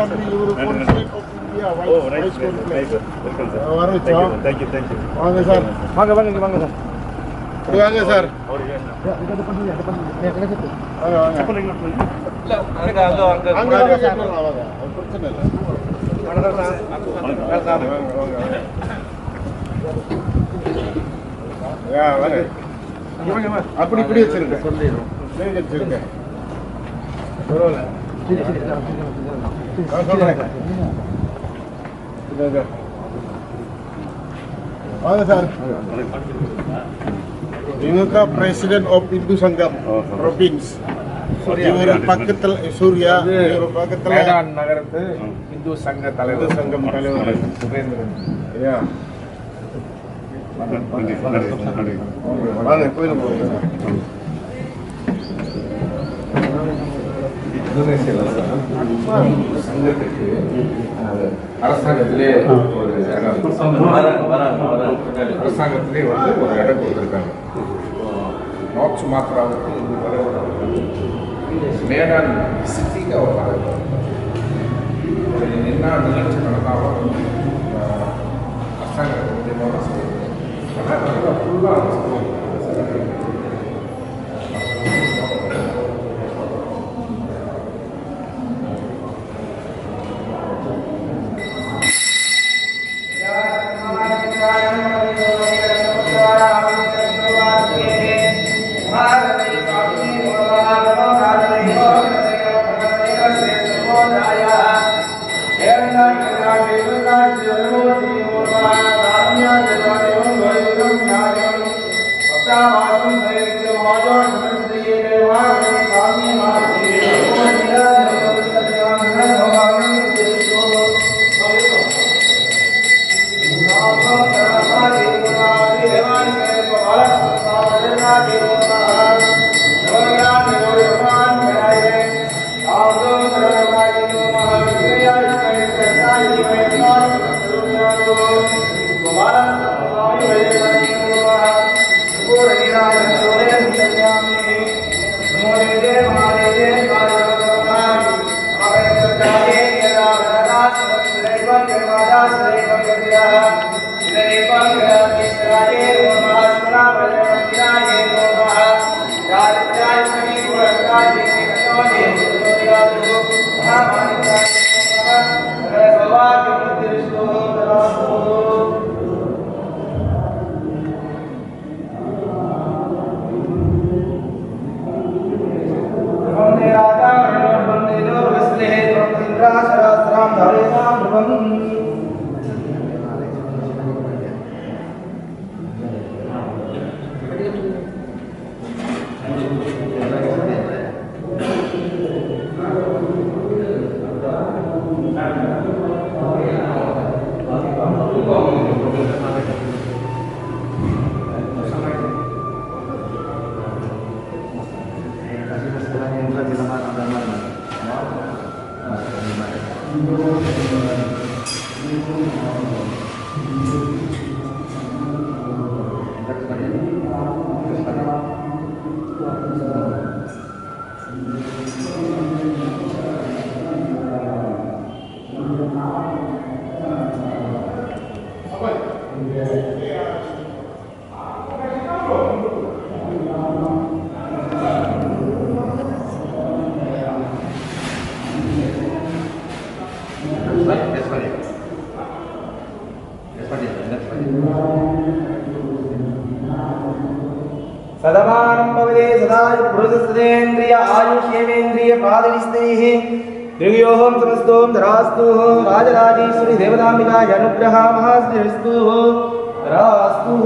family, you will consulate of India. Oh, nice, nice, sir. Welcome, sir. Thank you. வாங்க sir. வாங்க sir. வாங்க sir. Ya, kita depan dulu ya, depan dulu. Ya, kita situ. Ayo. Apa lagi? இல்ல, அங்க. வாங்க. பிரச்சனை இல்ல. வணக்கம் sir. Welcome. யா, வாங்க. அப்படி வச்சிருங்க. சொல்லிடுறோம். நீங்க வச்சிருங்க. பரவாயில்ல. வாங்க சார். இவங்க பிரசிடென்ட் ஆஃப் இந்து சங்கம் ப்ரொவின்ஸ். இவர் பக்கத்தில் சூர்யா, இவர் பக்கத்தில் மேடான் நகரத்து இந்து சங்கம் தலைவர் சுரேந்திரன். ஐயா வாங்க கோயிலுக்கு போங்க. சங்கத்துக்கு அரசாங்கத்திலே ஒரு அரசாங்கத்திலே வந்து ஒரு இடம் கொடுத்துருக்காங்க. நார்த் சுமாத்ராவுக்கு மேடான் சிட்டிக்கு அவர் என்ன நிகழ்ச்சி நடந்தாலும் அரசாங்கத்தை மூலியமாக ஃபுல்லாக सदमानंबवदे सदाय पुरुषस्तेन्द्रिय आयुष्येवेन्द्रिय पादविस्तैः दिव्योऽहं समस्तों धरास्तु राजराजेश्वरी देवताम्बिकाय अनुग्रह महाश्रेष्ठो धरास्तु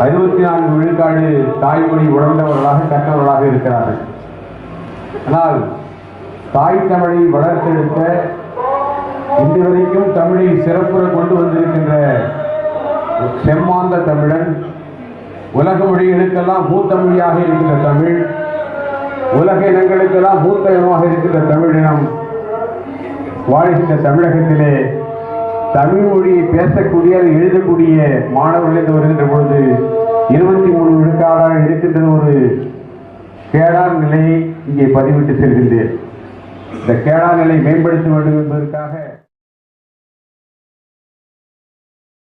64 விழுக்காடு தாய்மொழி உணர்ந்தவர்களாக கற்றவர்களாக இருக்கிறார்கள். ஆனால் தாய் தமிழை வளர்த்தெடுத்த இன்று வரைக்கும் தமிழை சிறப்புற கொண்டு வந்திருக்கின்ற செம்மாந்த தமிழன், உலக மொழிகளுக்கெல்லாம் மூத்த மொழியாக இருக்கின்ற தமிழ், உலக இனங்களுக்கெல்லாம் மூத்த இனமாக இருக்கின்ற தமிழினம் வாழ்கின்ற தமிழகத்திலே தமிழ் மொழியை பேசக்கூடிய எழுதக்கூடிய மாணவர்கள் வருகின்ற பொழுது 23 விழுக்காடாக இருக்கின்ற ஒரு கேடார் நிலையை இங்கே பதிவிட்டு செல்கின்றேன். இந்த கேடார் நிலை மேம்படுத்த வேண்டும் என்பதற்காக